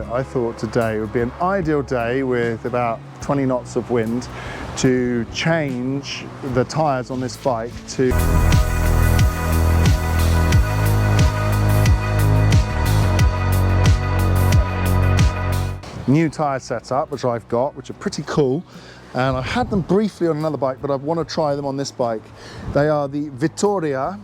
I thought today would be an ideal day with about 20 knots of wind to change the tyres on this bike to new tyre setup, which I've got, which are pretty cool. And I had them briefly on another bike, but I want to try them on this bike. They are the Vittoria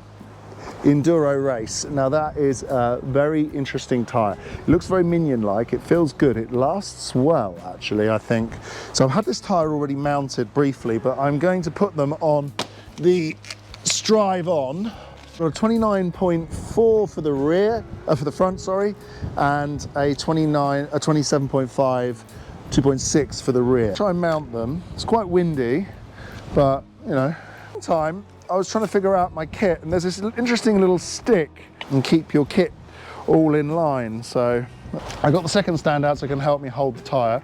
Enduro Race. Now that is a very interesting tyre. It looks very Minion-like, it feels good, it lasts well actually, I think. So I've had this tyre already mounted briefly, but I'm going to put them on the Strive On. Got a 29.4 for the rear, for the front, sorry, and a 27.5, 2.6 for the rear. Try and mount them. It's quite windy, but you know, time. I was trying to figure out my kit, and there's this interesting little stick and keep your kit all in line. So I got the second stand out so it can help me hold the tyre.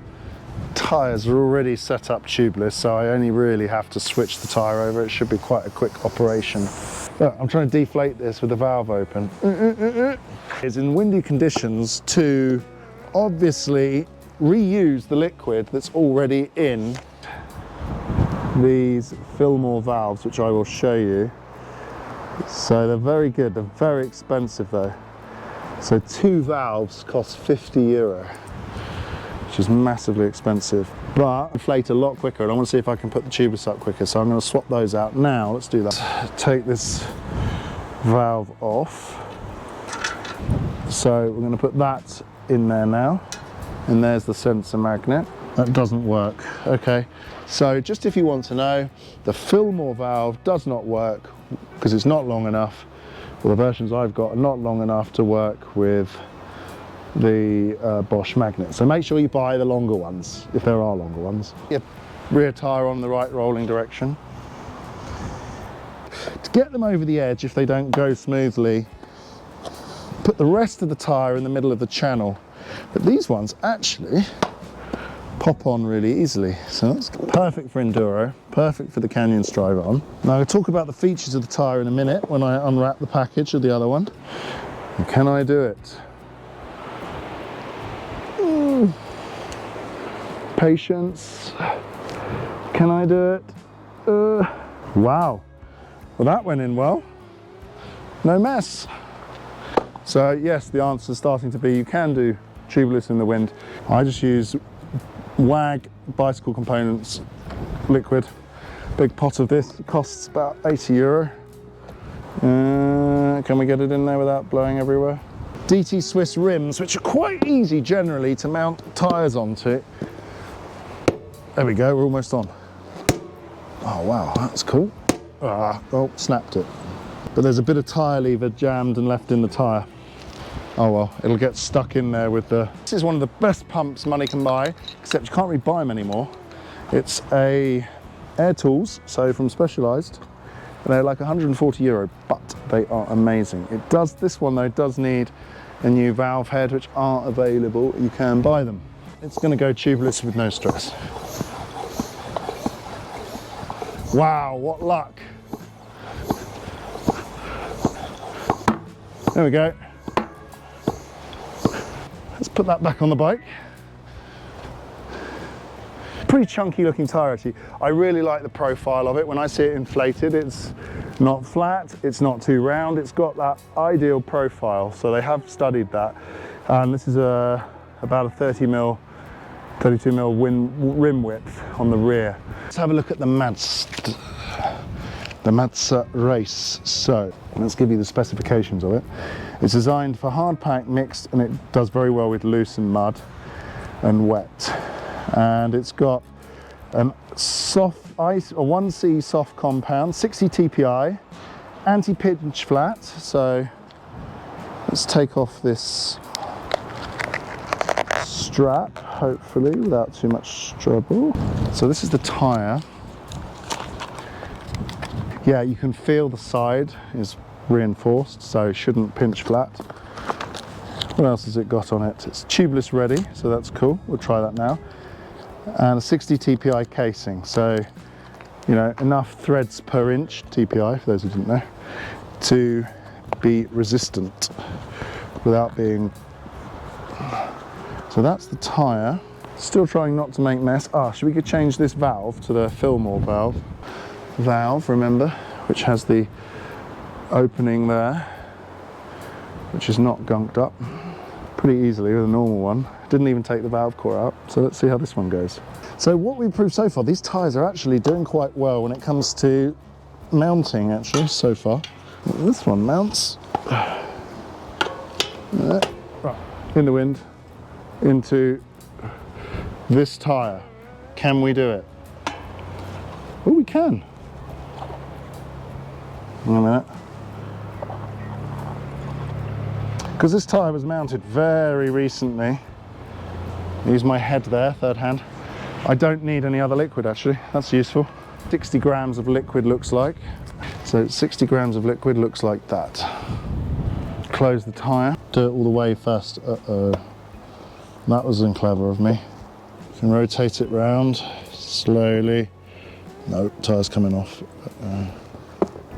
Tyres are already set up tubeless, so I only really have to switch the tyre over. It should be quite a quick operation. Look, I'm trying to deflate this with the valve open. It's in windy conditions to obviously reuse the liquid that's already in these Fillmore valves, which I will show you. So they're very good, they're very expensive though. So 2 valves cost €50, which is massively expensive, but inflate a lot quicker, and I want to see if I can put the tubeless up quicker, so I'm going to swap those out now. Let's do that. Take this valve off. So we're going to put that in there now, and there's the sensor magnet. That doesn't work. Okay, so just if you want to know, the Fillmore valve does not work because it's not long enough. Well, the versions I've got are not long enough to work with the Bosch magnet. So make sure you buy the longer ones, if there are longer ones. Your rear tyre on the right rolling direction. To get them over the edge, if they don't go smoothly, put the rest of the tyre in the middle of the channel. But these ones actually pop on really easily, so that's perfect for enduro, perfect for the Canyon Strive On. Now I'll talk about the features of the tyre in a minute when I unwrap the package of the other one. And can I do it? Patience. Can I do it? Wow. Well, that went in well. No mess. So yes, the answer is starting to be you can do tubeless in the wind. I just use WAG bicycle components liquid. Big pot of this costs about €80. Can we get it in there without blowing everywhere? DT Swiss rims, which are quite easy generally to mount tyres onto. There we go, we're almost on. Oh wow, that's cool. Oh, snapped it. But there's a bit of tyre lever jammed and left in the tyre. Oh well, it'll get stuck in there with the... This is one of the best pumps money can buy, except you can't really buy them anymore. It's a Air Tools, so from Specialized. And they're like €140, but they are amazing. It does, this one though, does need a new valve head, which aren't available. You can buy them. It's gonna go tubeless with no stress. Wow, what luck. There we go. Let's put that back on the bike. Pretty chunky looking tyre actually. I really like the profile of it. When I see it inflated, it's not flat, it's not too round, it's got that ideal profile. So they have studied that. And this is about a 32mm rim width on the rear. Let's have a look at the Mazza Race. So let's give you the specifications of it. It's designed for hard pack mixed, and it does very well with loose and mud and wet. And it's got a soft ice, a 1C soft compound, 60 TPI, anti-pinch flat. So let's take off this strap, hopefully without too much trouble. So this is the tyre. Yeah, you can feel the side is reinforced, so it shouldn't pinch flat. What else has it got on it? It's tubeless ready, so that's cool. We'll try that now. And a 60 TPI casing, so you know, enough threads per inch, TPI for those who didn't know, to be resistant without being So that's the tyre. Still trying not to make mess. Should we change this valve to the Fillmore valve, remember, which has the opening there, which is not gunked up pretty easily with a normal one. Didn't even take the valve core out, so let's see how this one goes. So what we've proved so far, these tyres are actually doing quite well when it comes to mounting, actually, so far. This one mounts in the wind into this tyre. Can we do it? Oh, we can. Wait a minute. Because this tyre was mounted very recently. Use my head there, third hand. I don't need any other liquid, actually. That's useful. 60 grams of liquid looks like. So 60 grams of liquid looks like that. Close the tyre. Do it all the way first. Uh-oh. That was clever of me. Can rotate it round slowly. No, tyre's coming off.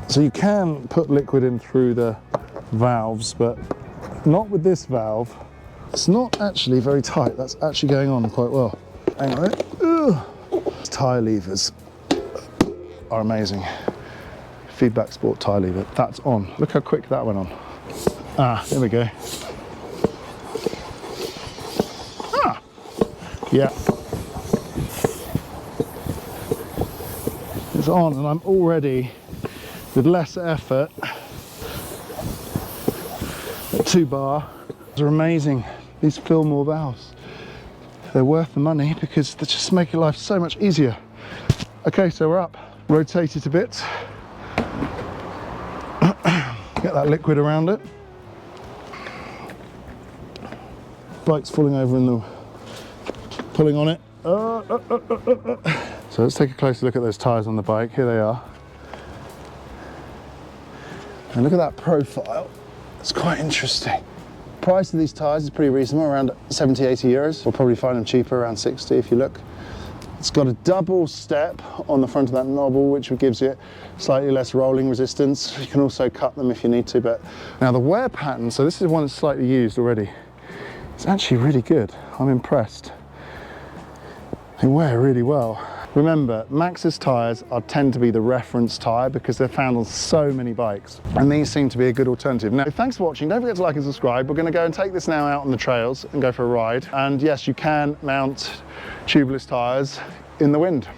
So you can put liquid in through the valves, but not with this valve. It's not actually very tight. That's actually going on quite well. Hang on a minute. Tyre levers are amazing. Feedback Sport tyre lever. That's on. Look how quick that went on. There we go. Yeah. It's on, and I'm already, with less effort, at 2 bar. They're amazing, these Fillmore valves. They're worth the money because they just make your life so much easier. Okay, so we're up. Rotate it a bit. Get that liquid around it. Bike's falling over in the, pulling on it. So let's take a closer look at those tyres on the bike. Here they are. And look at that profile. It's quite interesting. Price of these tyres is pretty reasonable, around 70, 80 euros. We'll probably find them cheaper, around 60 if you look. It's got a double step on the front of that nozzle, which gives you slightly less rolling resistance. You can also cut them if you need to, but now the wear pattern, so this is one that's slightly used already. It's actually really good. I'm impressed. They wear really well. Remember, Maxxis tyres tend to be the reference tyre because they're found on so many bikes, and these seem to be a good alternative. Now, thanks for watching. Don't forget to like and subscribe. We're going to go and take this now out on the trails and go for a ride. And yes, you can mount tubeless tyres in the wind.